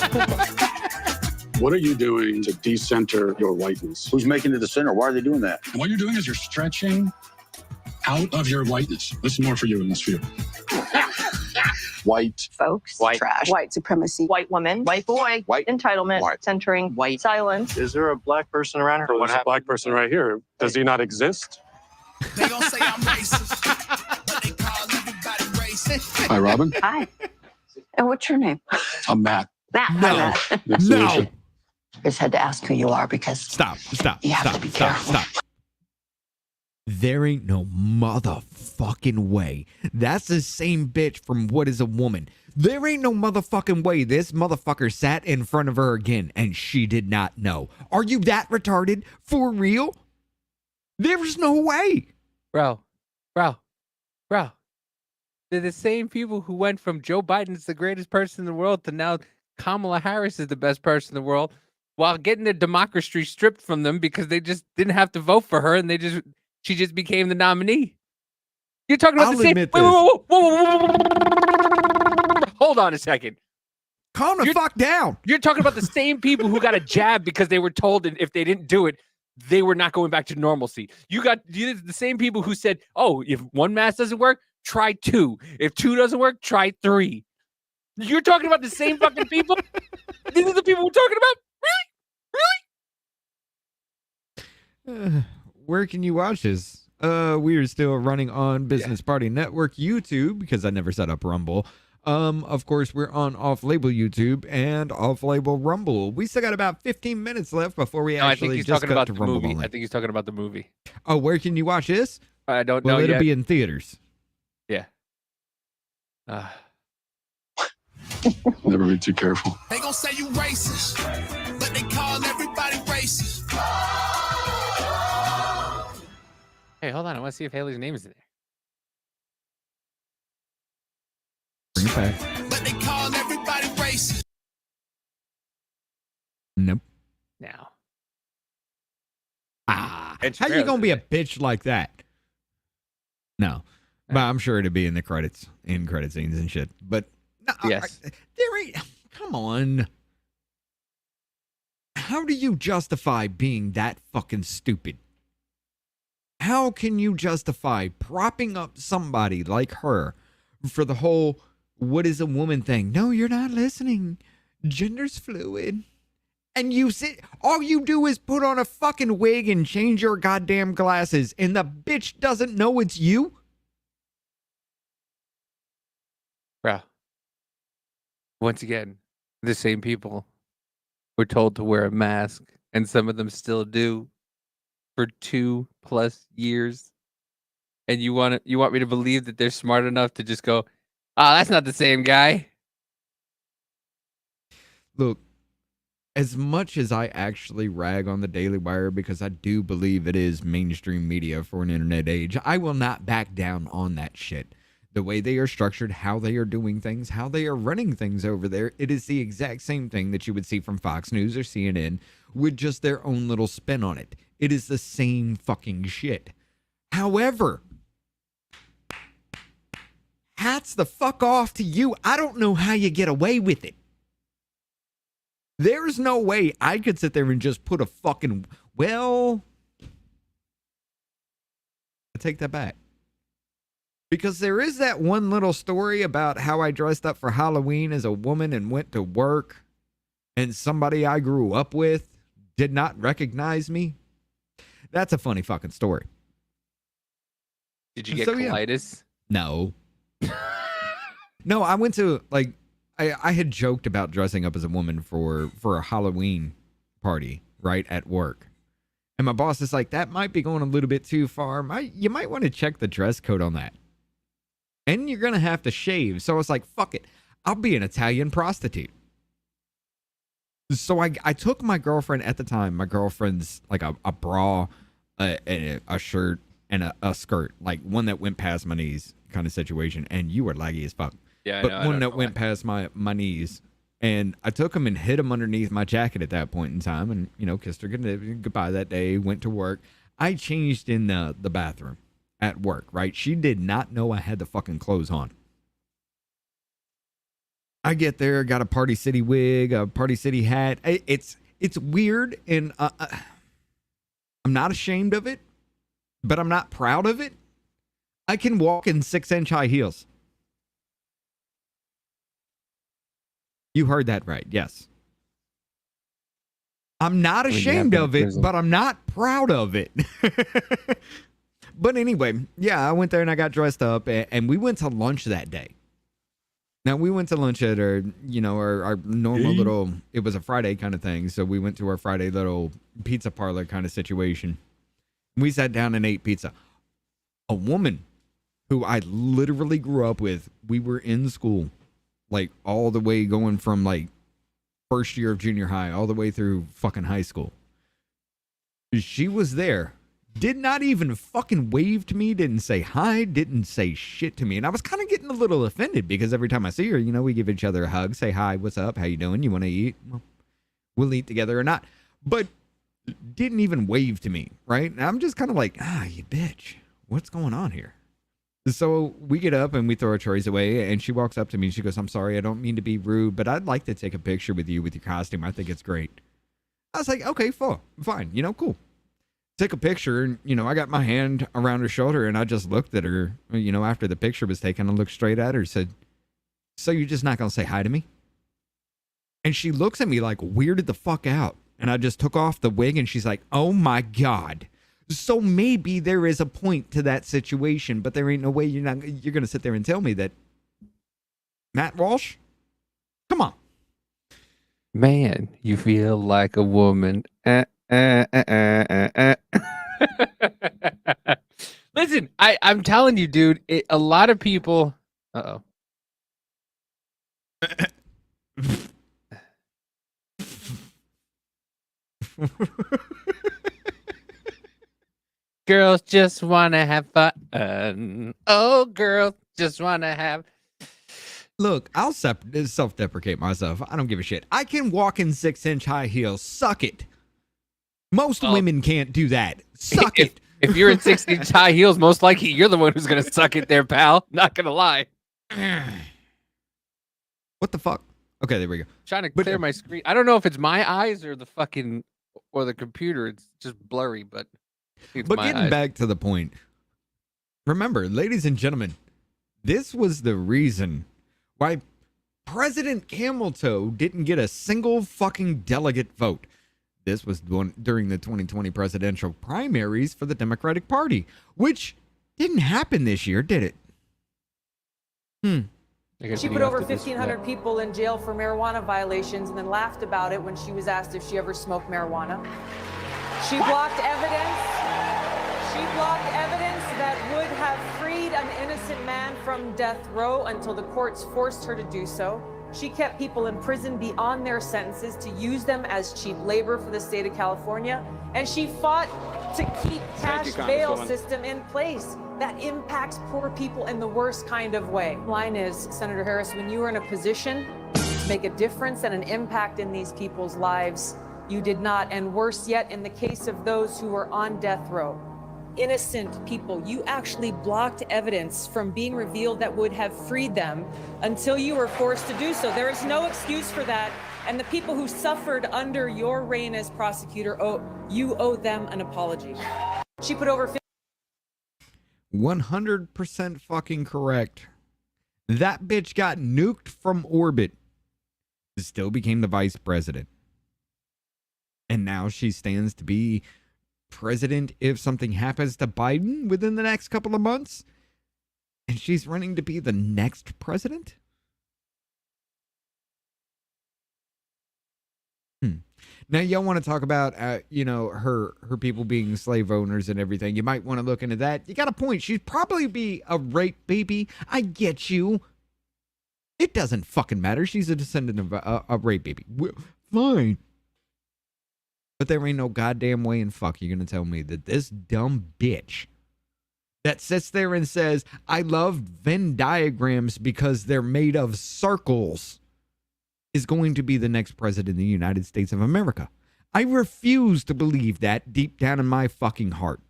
What are you doing to decenter your whiteness? Who's making it the center? Why are they doing that? And what you're doing is you're stretching out of your whiteness. This is more for you in this view. White Folks. White. Trash. White supremacy. White woman. White boy. White. Entitlement. White. Centering. White. Silence. Is there a black person around here? There's a black person right here. Does he not exist? They gonna say I'm racist. But they call everybody racist. Hi, Robin. Hi. And what's your name? I'm Matt. Matt. No. Just had to ask who you are because Stop. you have to be careful. There ain't no motherfucking way. That's the same bitch from What is a Woman. There ain't no motherfucking way this motherfucker sat in front of her again and she did not know. Are you that retarded? For real? There's no way. Bro. They're the same people who went from Joe Biden's the greatest person in the world to now Kamala Harris is the best person in the world, while getting their democracy stripped from them because they just didn't have to vote for her and she just became the nominee. You're talking about I'll the same. admit Whoa. Hold on a second. Calm the fuck down. You're talking about the same people who got a jab because they were told if they didn't do it, they were not going back to normalcy. You the same people who said, oh, if one mask doesn't work, try 2. If 2 doesn't work, try 3. You're talking about the same fucking people? These are the people we're talking about? Really? Where can you watch this? We are still running on Business Party Network YouTube because I never set up Rumble. Of course, we're on off-label YouTube and off-label Rumble. We still got about 15 minutes left before we I think he's talking about the Rumble movie. only. I think he's talking about the movie. Oh, where can you watch this? I don't know Well, it'll yet. be in theaters. Yeah. Never be too careful. They gonna say you racist, but they call everybody racist. Hey, hold on. I want to see if Haley's name is in there. Bring it back. But they call everybody racist. Nope. Now. How you gonna be a bitch like that? No. But I'm sure it'd be in the credits, in credit scenes and shit. But no, yes. There ain't. Come on. How do you justify being that fucking stupid? How can you justify propping up somebody like her for the whole what is a woman thing? No, you're not listening. Gender's fluid. And all you do is put on a fucking wig and change your goddamn glasses, and the bitch doesn't know it's you? Bro. Once again, the same people were told to wear a mask, and some of them still do for 2+ years. And you want me to believe that they're smart enough to just go, that's not the same guy. Look, as much as I actually rag on the Daily Wire because I do believe it is mainstream media for an internet age, I will not back down on that shit. The way they are structured, how they are doing things, how they are running things over there, it is the exact same thing that you would see from Fox News or CNN with just their own little spin on it. It is the same fucking shit. However, hats the fuck off to you. I don't know how you get away with it. There's no way I could sit there and just put a fucking, I take that back. Because there is that one little story about how I dressed up for Halloween as a woman and went to work, and somebody I grew up with did not recognize me. That's a funny fucking story. Did you get colitis? No. No, I went to, I had joked about dressing up as a woman for a Halloween party, right, at work. And my boss is like, that might be going a little bit too far. You might want to check the dress code on that. And you're going to have to shave. So I was like, fuck it. I'll be an Italian prostitute. So I took my girlfriend at the time. My girlfriend's like a bra, a shirt, and a skirt. Like one that went past my knees kind of situation. And you were laggy as fuck. Yeah, but one that went past my knees. And I took him and hid him underneath my jacket at that point in time. And, kissed her goodbye that day. Went to work. I changed in the bathroom at work, right? She did not know I had the fucking clothes on. I get there, got a Party City wig, a Party City hat. It's weird, and I'm not ashamed of it, but I'm not proud of it. I can walk in 6-inch high heels. You heard that right, yes. I'm not ashamed of it, but I'm not proud of it. But anyway, yeah, I went there and I got dressed up, and we went to lunch that day. Now, we went to lunch at our normal little, it was a Friday kind of thing, so we went to our Friday little pizza parlor kind of situation. We sat down and ate pizza. a woman who I literally grew up with. We were in school, like all the way going from like first year of junior high all the way through fucking high school. She was there. Did not even fucking wave to me, didn't say hi, didn't say shit to me. And I was kind of getting a little offended because every time I see her, you know, we give each other a hug, say hi, what's up, how you doing, you want to eat? Well, we'll eat together or not. But didn't even wave to me, right? And I'm just kind of like, you bitch, what's going on here? So we get up and we throw our trays away, and she walks up to me and she goes, I'm sorry, I don't mean to be rude, but I'd like to take a picture with you with your costume. I think it's great. I was like, okay, fine, you know, cool. Took a picture, and, you know, I got my hand around her shoulder, and I just looked at her, you know, after the picture was taken. I looked straight at her and said, so you're just not going to say hi to me? And she looks at me like weirded the fuck out. And I just took off the wig, and she's like, oh my God. So maybe there is a point to that situation, but there ain't no way you're going to sit there and tell me that. Matt Walsh? Come on. Man, you feel like a woman. Listen, I'm telling you, dude, a lot of people. Uh-oh. Girls just want to have fun. Oh, girls just want to have. Look, I'll self-deprecate myself. I don't give a shit. I can walk in 6-inch high heels. Suck it. Most women can't do that. Suck it. If you're in 6-inch high heels, most likely you're the one who's going to suck it there, pal. Not going to lie. What the fuck? Okay, there we go. Trying to clear my screen. I don't know if it's my eyes or the computer. It's just blurry, but it's my getting eyes. Back to the point. Remember, ladies and gentlemen, this was the reason why President Camel Toe didn't get a single fucking delegate vote. This was during the 2020 presidential primaries for the Democratic Party, which didn't happen this year, did it? She put over 1,500 people in jail for marijuana violations and then laughed about it when she was asked if she ever smoked marijuana. She blocked evidence. She blocked evidence that would have freed an innocent man from death row until the courts forced her to do so. She kept people in prison beyond their sentences to use them as cheap labor for the state of California. And she fought to keep cash bail system in place that impacts poor people in the worst kind of way. Line is, Senator Harris, when you were in a position to make a difference and an impact in these people's lives, you did not. And worse yet, in the case of those who were on death row, innocent people, you actually blocked evidence from being revealed that would have freed them until you were forced to do so. There is no excuse for that. And the people who suffered under your reign as prosecutor, you owe them an apology. She put over 100% fucking correct. That bitch got nuked from orbit. Still became the vice president. And now she stands to be president if something happens to Biden within the next couple of months. And she's running to be the next president? Now, y'all want to talk about, her people being slave owners and everything. You might want to look into that. You got a point. She'd probably be a rape baby. I get you. It doesn't fucking matter. She's a descendant of a rape baby. Fine. But there ain't no goddamn way in fuck you're going to tell me that this dumb bitch that sits there and says, I love Venn diagrams because they're made of circles, is going to be the next president of the United States of America. I refuse to believe that deep down in my fucking heart.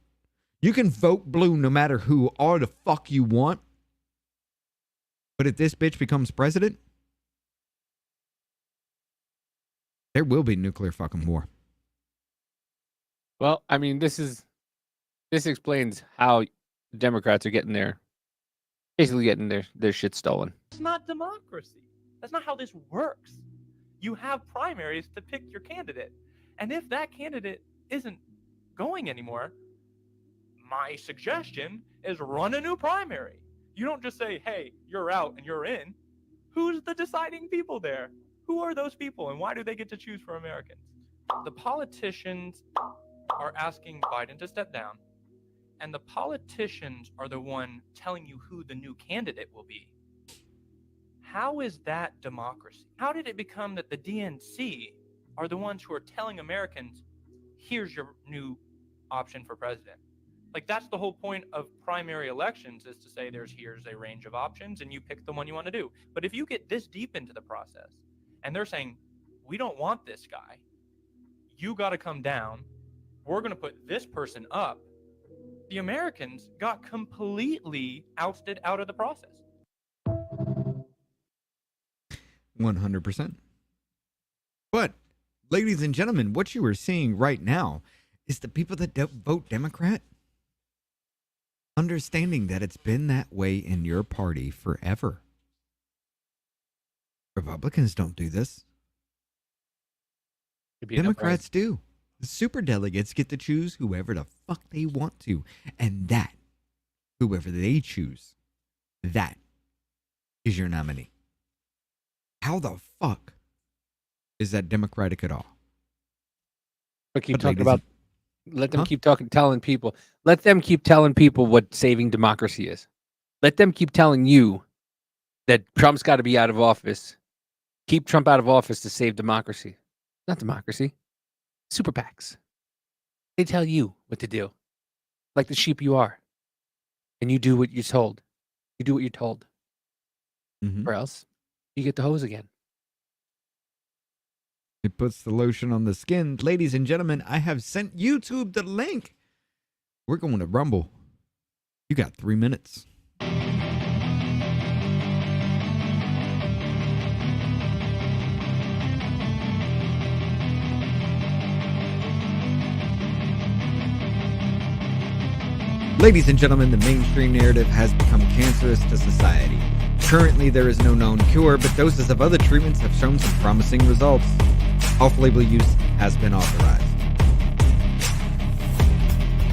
You can vote blue no matter who all the fuck you want. But if this bitch becomes president, there will be nuclear fucking war. Well, I mean, this explains how Democrats are getting basically getting their shit stolen. It's not democracy. That's not how this works. You have primaries to pick your candidate. And if that candidate isn't going anymore, my suggestion is run a new primary. You don't just say, hey, you're out and you're in. Who's the deciding people there? Who are those people and why do they get to choose for Americans? The politicians are asking Biden to step down and the politicians are the one telling you who the new candidate will be. How is that democracy? How did it become that the DNC are the ones who are telling Americans, here's your new option for president? Like, that's the whole point of primary elections, is to say here's a range of options and you pick the one you want to do. But if you get this deep into the process and they're saying, we don't want this guy, you got to come down, we're going to put this person up, the Americans got completely ousted out of the process. 100%. But, ladies and gentlemen, what you are seeing right now is the people that vote Democrat understanding that it's been that way in your party forever. Republicans don't do this. Democrats do. The superdelegates get to choose whoever the fuck they want to. And that, whoever they choose, that is your nominee. How the fuck is that democratic at all? But keep talking about, let them keep telling people. Let them keep telling people what saving democracy is. Let them keep telling you that Trump's got to be out of office. Keep Trump out of office to save democracy. Not democracy. Super PACs. They tell you what to do. Like the sheep you are. And you do what you're told. You do what you're told. Or else you get the hose again. It puts the lotion on the skin. Ladies and gentlemen, I have sent YouTube the link. We're going to Rumble. You got 3 minutes. Ladies and gentlemen, the mainstream narrative has become cancerous to society. Currently, there is no known cure, but doses of other treatments have shown some promising results. Off-label use has been authorized.